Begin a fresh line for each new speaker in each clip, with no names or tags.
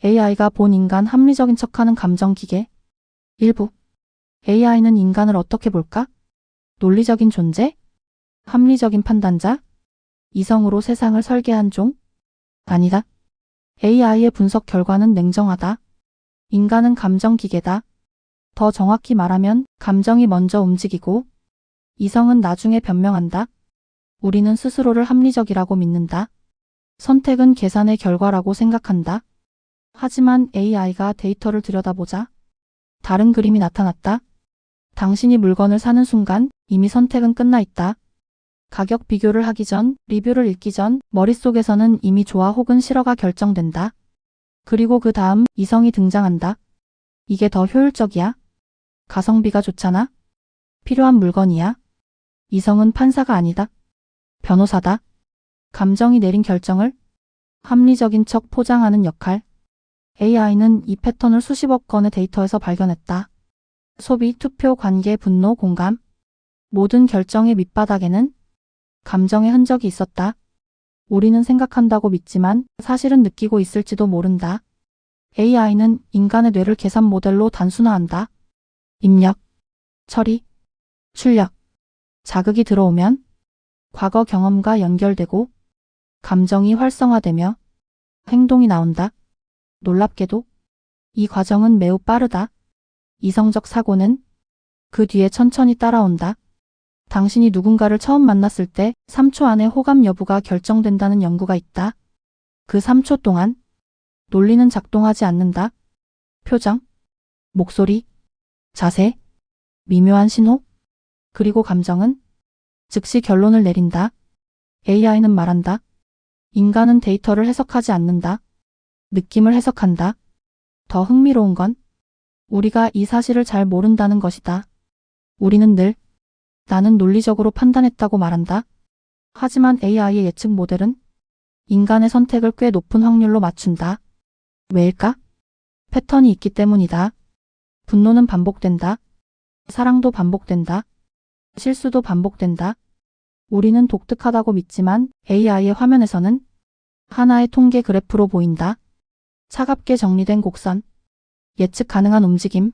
AI가 본 인간 합리적인 척하는 감정기계. 일부. AI는 인간을 어떻게 볼까? 논리적인 존재? 합리적인 판단자? 이성으로 세상을 설계한 종? 아니다. AI의 분석 결과는 냉정하다. 인간은 감정기계다. 더 정확히 말하면 감정이 먼저 움직이고 이성은 나중에 변명한다. 우리는 스스로를 합리적이라고 믿는다. 선택은 계산의 결과라고 생각한다. 하지만 AI가 데이터를 들여다보자 다른 그림이 나타났다. 당신이 물건을 사는 순간 이미 선택은 끝나 있다. 가격 비교를 하기 전, 리뷰를 읽기 전 머릿속에서는 이미 좋아 혹은 싫어가 결정된다. 그리고 그 다음 이성이 등장한다. 이게 더 효율적이야? 가성비가 좋잖아? 필요한 물건이야? 이성은 판사가 아니다. 변호사다. 감정이 내린 결정을 합리적인 척 포장하는 역할. AI는 이 패턴을 수십억 건의 데이터에서 발견했다. 소비, 투표, 관계, 분노, 공감. 모든 결정의 밑바닥에는 감정의 흔적이 있었다. 우리는 생각한다고 믿지만 사실은 느끼고 있을지도 모른다. AI는 인간의 뇌를 계산 모델로 단순화한다. 입력, 처리, 출력. 자극이 들어오면 과거 경험과 연결되고 감정이 활성화되며 행동이 나온다. 놀랍게도 이 과정은 매우 빠르다. 이성적 사고는 그 뒤에 천천히 따라온다. 당신이 누군가를 처음 만났을 때 3초 안에 호감 여부가 결정된다는 연구가 있다. 그 3초 동안 논리는 작동하지 않는다. 표정, 목소리, 자세, 미묘한 신호, 그리고 감정은 즉시 결론을 내린다. AI는 말한다. 인간은 데이터를 해석하지 않는다. 느낌을 해석한다. 더 흥미로운 건 우리가 이 사실을 잘 모른다는 것이다. 우리는 늘 나는 논리적으로 판단했다고 말한다. 하지만 AI의 예측 모델은 인간의 선택을 꽤 높은 확률로 맞춘다. 왜일까? 패턴이 있기 때문이다. 분노는 반복된다. 사랑도 반복된다. 실수도 반복된다. 우리는 독특하다고 믿지만 AI의 화면에서는 하나의 통계 그래프로 보인다. 차갑게 정리된 곡선, 예측 가능한 움직임,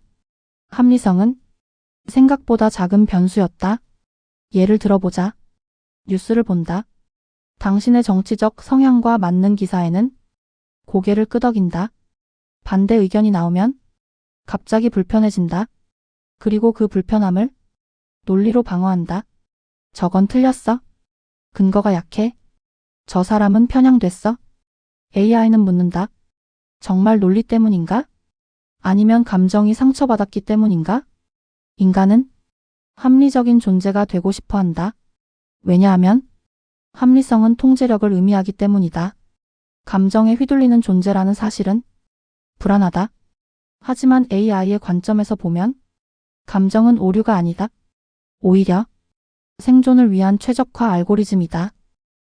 합리성은 생각보다 작은 변수였다. 예를 들어보자. 뉴스를 본다. 당신의 정치적 성향과 맞는 기사에는 고개를 끄덕인다. 반대 의견이 나오면 갑자기 불편해진다. 그리고 그 불편함을 논리로 방어한다. 저건 틀렸어. 근거가 약해. 저 사람은 편향됐어. AI는 묻는다. 정말 논리 때문인가? 아니면 감정이 상처받았기 때문인가? 인간은 합리적인 존재가 되고 싶어 한다. 왜냐하면 합리성은 통제력을 의미하기 때문이다. 감정에 휘둘리는 존재라는 사실은 불안하다. 하지만 AI의 관점에서 보면 감정은 오류가 아니다. 오히려 생존을 위한 최적화 알고리즘이다.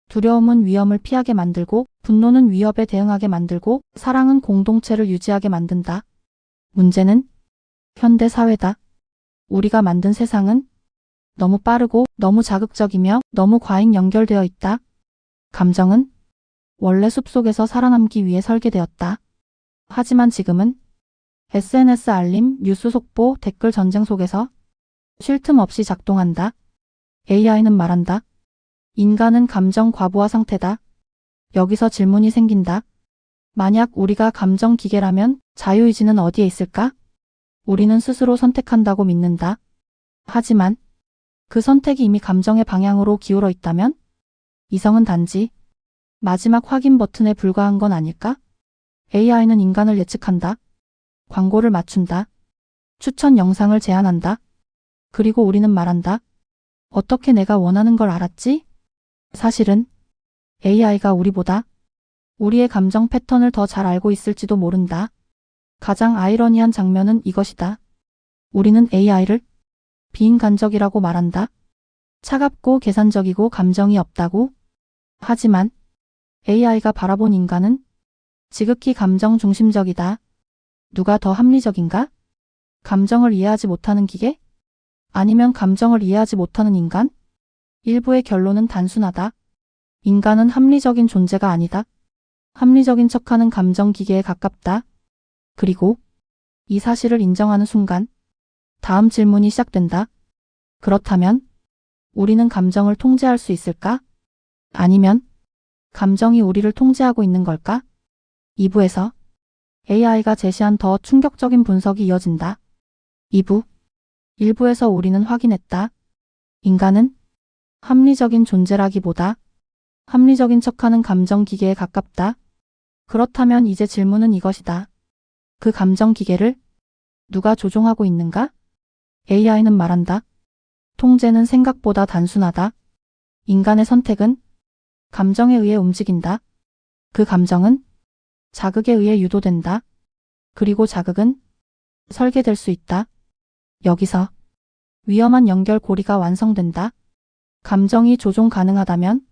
두려움은 위험을 피하게 만들고 분노는 위협에 대응하게 만들고 사랑은 공동체를 유지하게 만든다. 문제는 현대 사회다. 우리가 만든 세상은 너무 빠르고 너무 자극적이며 너무 과잉 연결되어 있다. 감정은 원래 숲속에서 살아남기 위해 설계되었다. 하지만 지금은 SNS 알림, 뉴스 속보, 댓글 전쟁 속에서 쉴 틈 없이 작동한다. AI는 말한다. 인간은 감정 과부하 상태다. 여기서 질문이 생긴다. 만약 우리가 감정 기계라면 자유의지는 어디에 있을까? 우리는 스스로 선택한다고 믿는다. 하지만 그 선택이 이미 감정의 방향으로 기울어 있다면 이성은 단지 마지막 확인 버튼에 불과한 건 아닐까? AI는 인간을 예측한다. 광고를 맞춘다. 추천 영상을 제안한다. 그리고 우리는 말한다. 어떻게 내가 원하는 걸 알았지? 사실은 AI가 우리보다 우리의 감정 패턴을 더 잘 알고 있을지도 모른다. 가장 아이러니한 장면은 이것이다. 우리는 AI를 비인간적이라고 말한다. 차갑고 계산적이고 감정이 없다고. 하지만 AI가 바라본 인간은 지극히 감정 중심적이다. 누가 더 합리적인가? 감정을 이해하지 못하는 기계? 아니면 감정을 이해하지 못하는 인간? 일부의 결론은 단순하다. 인간은 합리적인 존재가 아니다. 합리적인 척하는 감정 기계에 가깝다. 그리고 이 사실을 인정하는 순간 다음 질문이 시작된다. 그렇다면 우리는 감정을 통제할 수 있을까? 아니면 감정이 우리를 통제하고 있는 걸까? 2부에서 AI가 제시한 더 충격적인 분석이 이어진다. 2부 1부에서 우리는 확인했다. 인간은 합리적인 존재라기보다 합리적인 척하는 감정 기계에 가깝다. 그렇다면 이제 질문은 이것이다. 그 감정 기계를 누가 조종하고 있는가? AI는 말한다. 통제는 생각보다 단순하다. 인간의 선택은 감정에 의해 움직인다. 그 감정은 자극에 의해 유도된다. 그리고 자극은 설계될 수 있다. 여기서 위험한 연결고리가 완성된다. 감정이 조종 가능하다면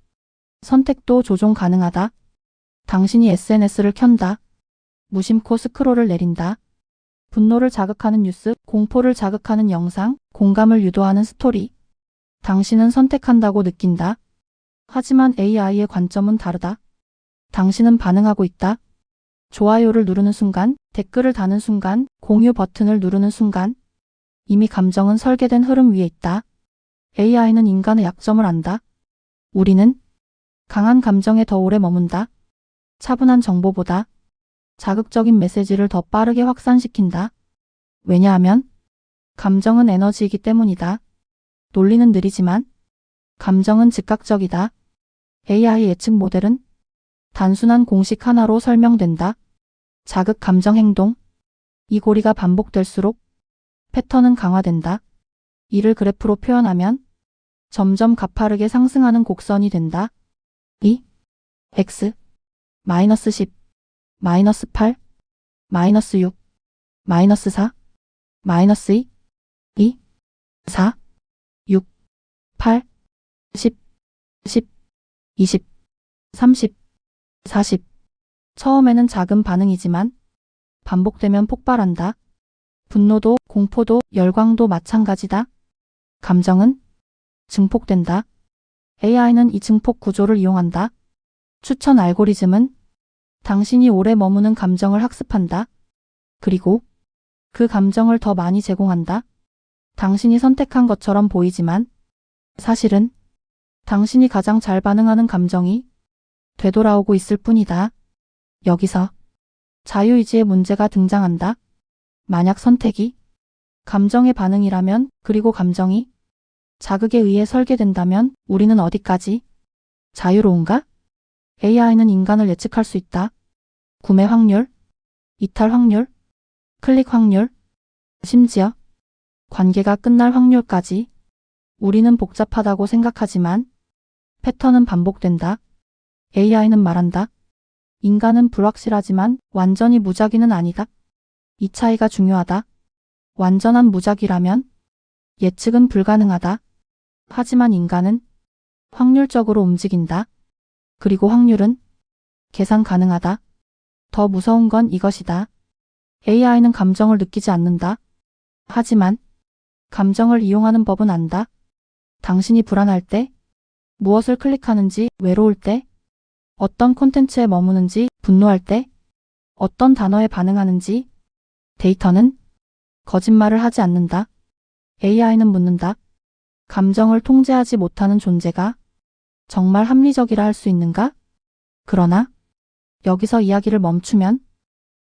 선택도 조종 가능하다. 당신이 SNS를 켠다. 무심코 스크롤을 내린다. 분노를 자극하는 뉴스, 공포를 자극하는 영상, 공감을 유도하는 스토리. 당신은 선택한다고 느낀다. 하지만 AI의 관점은 다르다. 당신은 반응하고 있다. 좋아요를 누르는 순간, 댓글을 다는 순간, 공유 버튼을 누르는 순간 이미 감정은 설계된 흐름 위에 있다. AI는 인간의 약점을 안다. 우리는 강한 감정에 더 오래 머문다. 차분한 정보보다 자극적인 메시지를 더 빠르게 확산시킨다. 왜냐하면 감정은 에너지이기 때문이다. 논리는 느리지만 감정은 즉각적이다. AI 예측 모델은 단순한 공식 하나로 설명된다. 자극 감정 행동. 이 고리가 반복될수록 패턴은 강화된다. 이를 그래프로 표현하면 점점 가파르게 상승하는 곡선이 된다. 2, x, 마이너스 10, 마이너스 8, 마이너스 6, 마이너스 4, 마이너스 2, 4, 6, 8, 10, 20, 30, 40. 처음에는 작은 반응이지만 반복되면 폭발한다. 분노도, 공포도, 열광도 마찬가지다. 감정은 증폭된다. AI는 이 증폭 구조를 이용한다. 추천 알고리즘은 당신이 오래 머무는 감정을 학습한다. 그리고 그 감정을 더 많이 제공한다. 당신이 선택한 것처럼 보이지만 사실은 당신이 가장 잘 반응하는 감정이 되돌아오고 있을 뿐이다. 여기서 자유의지의 문제가 등장한다. 만약 선택이 감정의 반응이라면, 그리고 감정이 자극에 의해 설계된다면 우리는 어디까지 자유로운가? AI는 인간을 예측할 수 있다. 구매 확률, 이탈 확률, 클릭 확률, 심지어 관계가 끝날 확률까지. 우리는 복잡하다고 생각하지만 패턴은 반복된다. AI는 말한다. 인간은 불확실하지만 완전히 무작위는 아니다. 이 차이가 중요하다. 완전한 무작위라면 예측은 불가능하다. 하지만 인간은 확률적으로 움직인다. 그리고 확률은 계산 가능하다. 더 무서운 건 이것이다. AI는 감정을 느끼지 않는다. 하지만 감정을 이용하는 법은 안다. 당신이 불안할 때, 무엇을 클릭하는지, 외로울 때, 어떤 콘텐츠에 머무는지, 분노할 때, 어떤 단어에 반응하는지. 데이터는 거짓말을 하지 않는다. AI는 묻는다. 감정을 통제하지 못하는 존재가 정말 합리적이라 할 수 있는가? 그러나 여기서 이야기를 멈추면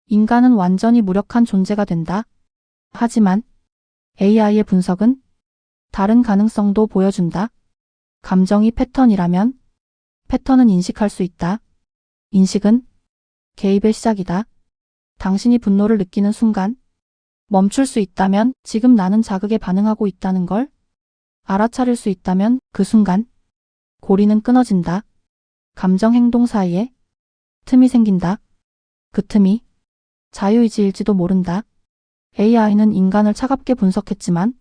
인간은 완전히 무력한 존재가 된다. 하지만 AI의 분석은 다른 가능성도 보여준다. 감정이 패턴이라면 패턴은 인식할 수 있다. 인식은 개입의 시작이다. 당신이 분노를 느끼는 순간 멈출 수 있다면, 지금 나는 자극에 반응하고 있다는 걸 알아차릴 수 있다면 그 순간 고리는 끊어진다. 감정 행동 사이에 틈이 생긴다. 그 틈이 자유의지일지도 모른다. AI는 인간을 차갑게 분석했지만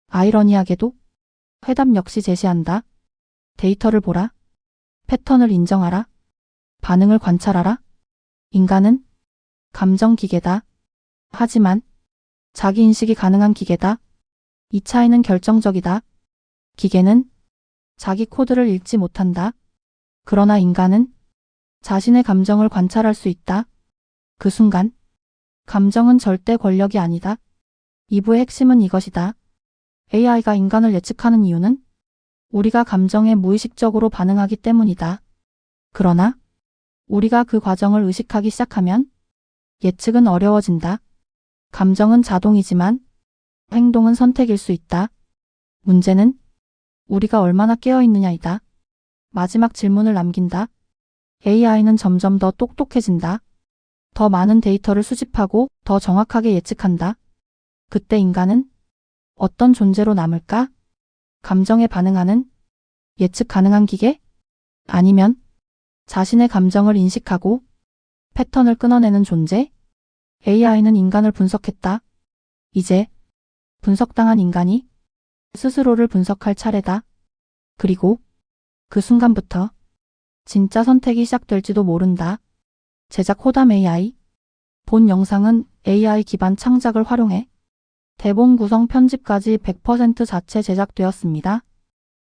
아이러니하게도 해답 역시 제시한다. 데이터를 보라. 패턴을 인정하라. 반응을 관찰하라. 인간은 감정 기계다. 하지만 자기 인식이 가능한 기계다. 이 차이는 결정적이다. 기계는 자기 코드를 읽지 못한다. 그러나 인간은 자신의 감정을 관찰할 수 있다. 그 순간, 감정은 절대 권력이 아니다. 2부의 핵심은 이것이다. AI가 인간을 예측하는 이유는 우리가 감정에 무의식적으로 반응하기 때문이다. 그러나 우리가 그 과정을 의식하기 시작하면 예측은 어려워진다. 감정은 자동이지만 행동은 선택일 수 있다. 문제는 우리가 얼마나 깨어 있느냐이다. 마지막 질문을 남긴다. AI는 점점 더 똑똑해진다. 더 많은 데이터를 수집하고 더 정확하게 예측한다. 그때 인간은 어떤 존재로 남을까? 감정에 반응하는 예측 가능한 기계? 아니면 자신의 감정을 인식하고 패턴을 끊어내는 존재? AI는 인간을 분석했다. 이제 분석당한 인간이 스스로를 분석할 차례다. 그리고 그 순간부터 진짜 선택이 시작될지도 모른다. 제작 호담 AI. 본 영상은 AI 기반 창작을 활용해 대본 구성 편집까지 100% 자체 제작되었습니다.